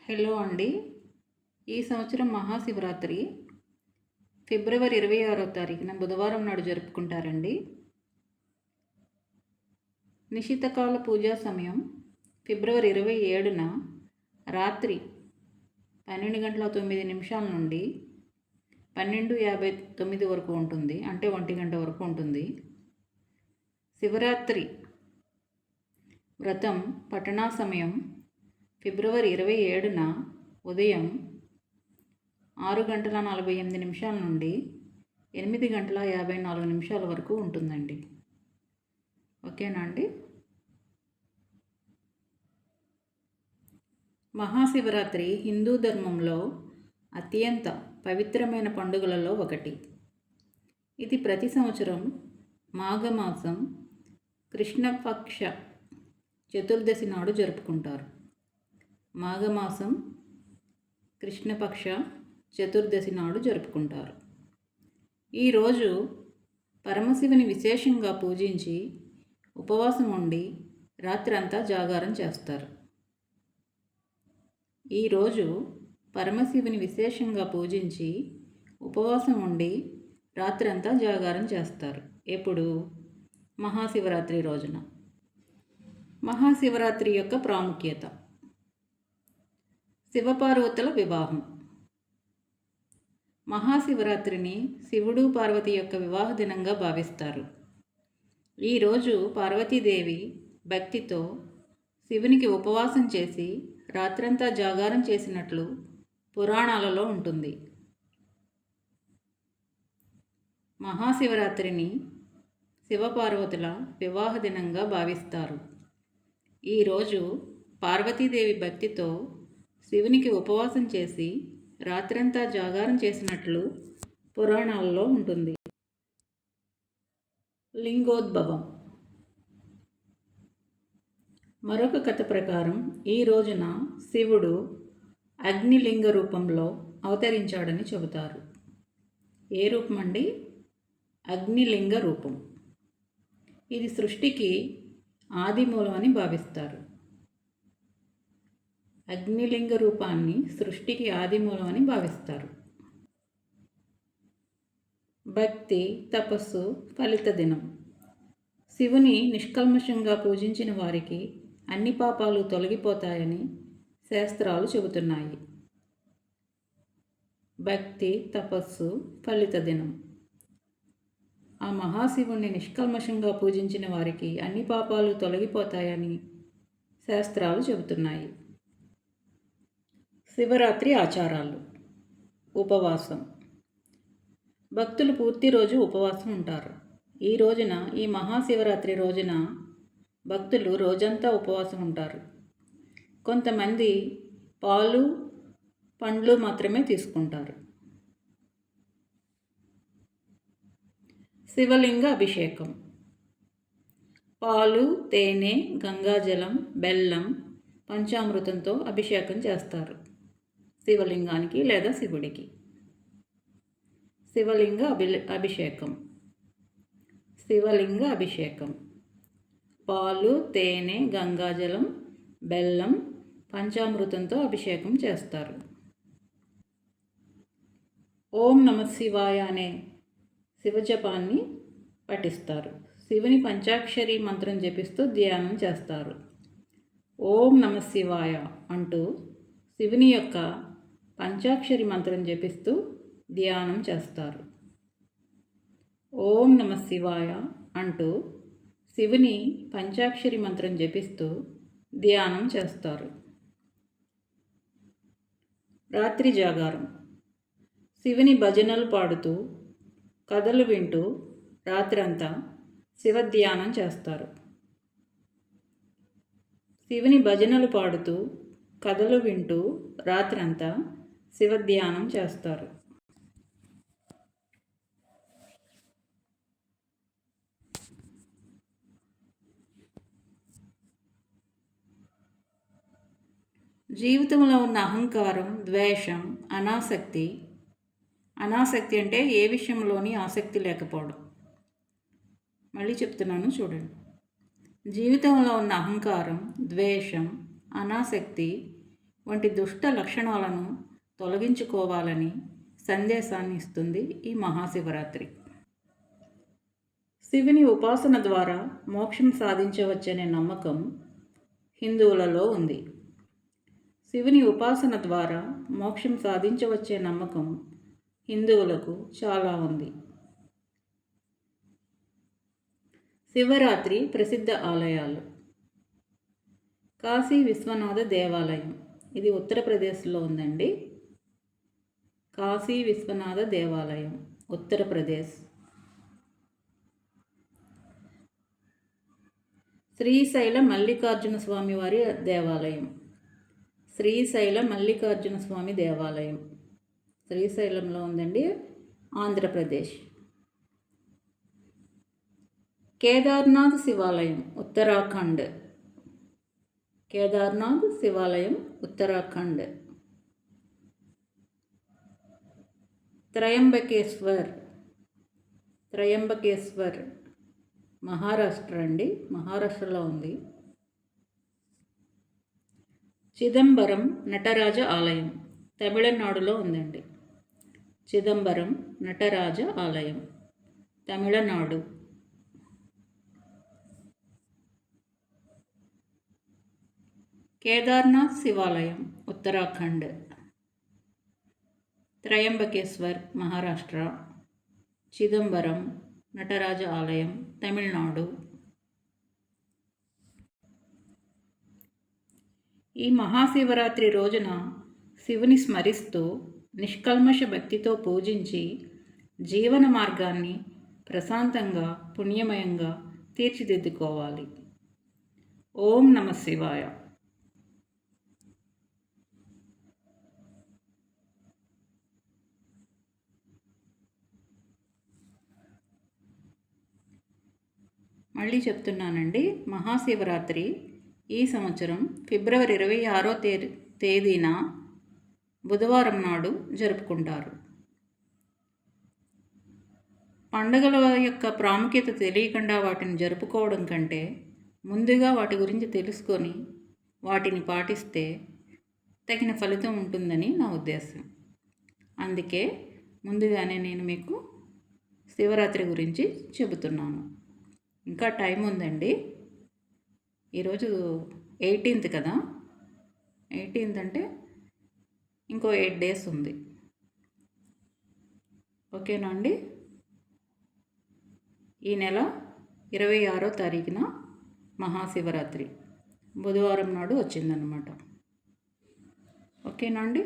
Hello అండి. ఈ సంవత్సరం మహాశివరాత్రి ఫిబ్రవరి 26వ తారీఖున బుధవారం నాడు జరుపుకుంటారండి. నిశితకాల పూజా సమయం ఫిబ్రవరి 27న రాత్రి 12:09 నుండి 12:59 వరకు ఉంటుంది. అంటే 1 గంట వరకు ఉంటుంది. శివరాత్రి వ్రతం పఠనా సమయం ఫిబ్రవరి 27న ఉదయం 6:48 నుండి 8:54 వరకు ఉంటుందండి. ఓకేనా అండి? మహాశివరాత్రి హిందూ ధర్మంలో అత్యంత పవిత్రమైన పండుగలలో ఒకటి. ఇది ప్రతి సంవత్సరం మాఘమాసం కృష్ణపక్ష చతుర్దశి నాడు జరుపుకుంటారు. మాఘమాసం కృష్ణపక్ష చతుర్దశి నాడు జరుపుకుంటారు. ఈరోజు పరమశివుని విశేషంగా పూజించి ఉపవాసం ఉండి రాత్రంతా జాగారం చేస్తారు. ఈరోజు పరమశివుని విశేషంగా పూజించి ఉపవాసం ఉండి రాత్రంతా జాగారం చేస్తారు. ఎప్పుడు? మహాశివరాత్రి రోజున. మహాశివరాత్రి యొక్క ప్రాముఖ్యత. శివపార్వతుల వివాహం. మహాశివరాత్రిని శివుడు పార్వతి యొక్క వివాహ దినంగా భావిస్తారు. ఈరోజు పార్వతీదేవి భక్తితో శివునికి ఉపవాసం చేసి రాత్రంతా జాగారం చేసినట్లు పురాణాలలో ఉంటుంది. మహాశివరాత్రిని శివపార్వతుల వివాహ దినంగా భావిస్తారు. ఈరోజు పార్వతీదేవి భక్తితో శివునికి ఉపవాసం చేసి రాత్రంతా జాగారం చేసినట్లు పురాణాలలో ఉంటుంది. లింగోద్భవం. మరొక కథ ప్రకారం ఈ రోజున శివుడు అగ్నిలింగ రూపంలో అవతరించాడని చెబుతారు. ఏ రూపం అండి? అగ్నిలింగ రూపం. ఇది సృష్టికి ఆదిమూలం అని భావిస్తారు. అగ్నిలింగ రూపాన్ని సృష్టికి ఆదిమూలం అని భావిస్తారు. భక్తి, తపస్సు, ఫలిత దినం. శివుని నిష్కల్మషంగా పూజించిన వారికి అన్ని పాపాలు తొలగిపోతాయని శాస్త్రాలు చెబుతున్నాయి. భక్తి, తపస్సు, ఫలిత దినం. ఆ మహాశివుణ్ణి నిష్కల్మషంగా పూజించిన వారికి అన్ని పాపాలు తొలగిపోతాయని శాస్త్రాలు చెబుతున్నాయి. శివరాత్రి ఆచారాలు. ఉపవాసం. భక్తులు పూర్తి రోజు ఉపవాసం ఉంటారు. ఈ రోజున, ఈ మహాశివరాత్రి రోజున భక్తులు రోజంతా ఉపవాసం ఉంటారు. కొంతమంది పాలు, పండ్లు మాత్రమే తీసుకుంటారు. శివలింగ అభిషేకం. పాలు, తేనె, గంగాజలం, బెల్లం, పంచామృతంతో అభిషేకం చేస్తారు శివలింగానికి లేదా శివుడికి. శివలింగ అభిషేకం. శివలింగ అభిషేకం. పాలు, తేనె, గంగాజలం, బెల్లం, పంచామృతంతో అభిషేకం చేస్తారు. ఓం నమః శివాయ అనే శివజపాన్ని పఠిస్తారు. శివుని పంచాక్షరి మంత్రం జపిస్తూ ధ్యానం చేస్తారు. ఓం నమః శివాయ అంటూ శివుని యొక్క పంచాక్షరి మంత్రం జపిస్తూ ధ్యానం చేస్తారు. ఓం నమః శివాయ అంటూ శివుని పంచాక్షరి మంత్రం జపిస్తూ ధ్యానం చేస్తారు. రాత్రి జాగారం. శివుని భజనలు పాడుతూ, కథలు వింటూ రాత్రంతా శివధ్యానం చేస్తారు. శివుని భజనలు పాడుతూ, కథలు వింటూ రాత్రంతా శివధ్యానం చేస్తారు. జీవితంలో ఉన్న అహంకారం, ద్వేషం, అనాసక్తి. అనాసక్తి అంటే ఏ విషయంలోని ఆసక్తి లేకపోవడం. మళ్ళీ చెప్తున్నాను చూడండి. జీవితంలో ఉన్న అహంకారం, ద్వేషం, అనాసక్తి వంటి దుష్ట లక్షణాలను తొలగించుకోవాలని సందేశాన్ని ఇస్తుంది ఈ మహాశివరాత్రి. శివుని ఉపాసన ద్వారా మోక్షం సాధించవచ్చనే నమ్మకం హిందువులలో ఉంది. శివుని ఉపాసన ద్వారా మోక్షం సాధించవచ్చే నమ్మకం హిందువులకు చాలా ఉంది. శివరాత్రి ప్రసిద్ధ ఆలయాలు. కాశీ విశ్వనాథ దేవాలయం, ఇది ఉత్తరప్రదేశ్లో ఉందండి. కాశీ విశ్వనాథ దేవాలయం, ఉత్తరప్రదేశ్. శ్రీశైల మల్లికార్జున స్వామి వారి దేవాలయం, శ్రీశైల మల్లికార్జున స్వామి దేవాలయం శ్రీశైలంలో ఉందండి, ఆంధ్రప్రదేశ్. కేదార్నాథ్ శివాలయం, ఉత్తరాఖండ్, కేదార్నాథ్ శివాలయం, ఉత్తరాఖండ్. త్రయంబకేశ్వర్, త్రయంబకేశ్వర్ మహారాష్ట్ర అండి, మహారాష్ట్రలో ఉంది. చిదంబరం నటరాజ ఆలయం, తమిళనాడులో ఉందండి. చిదంబరం నటరాజ ఆలయం, తమిళనాడు. కేదార్నాథ్ శివాలయం, ఉత్తరాఖండ్. త్రయంబకేశ్వర్ మహారాష్ట్ర, చిదంబరం నటరాజ ఆలయం, తమిళనాడు. ఈ మహాశివరాత్రి రోజున శివుని స్మరిస్తూ నిష్కల్మష భక్తితో పూజించి జీవన మార్గాన్ని ప్రశాంతంగా పుణ్యమయంగా తీర్చిదిద్దుకోవాలి. ఓం నమః శివాయ. మళ్ళీ చెప్తున్నానండి, మహాశివరాత్రి ఈ సంవత్సరం ఫిబ్రవరి 26వ తేదీన బుధవారం నాడు జరుపుకుంటారు. పండుగల యొక్క ప్రాముఖ్యత తెలియకుండా వాటిని జరుపుకోవడం కంటే ముందుగా వాటి గురించి తెలుసుకొని వాటిని పాటిస్తే తగిన ఫలితం ఉంటుందని నా ఉద్దేశం. అందుకే ముందుగానే నేను మీకు శివరాత్రి గురించి చెబుతున్నాను. ఇంకా టైం ఉందండి. ఈరోజు 18th కదా, 18th అంటే ఇంకో 8 days ఉంది. ఓకేనా అండి? ఈ నెల 26వ తారీఖున మహాశివరాత్రి బుధవారం నాడు వచ్చిందన్నమాట. ఓకేనా అండి?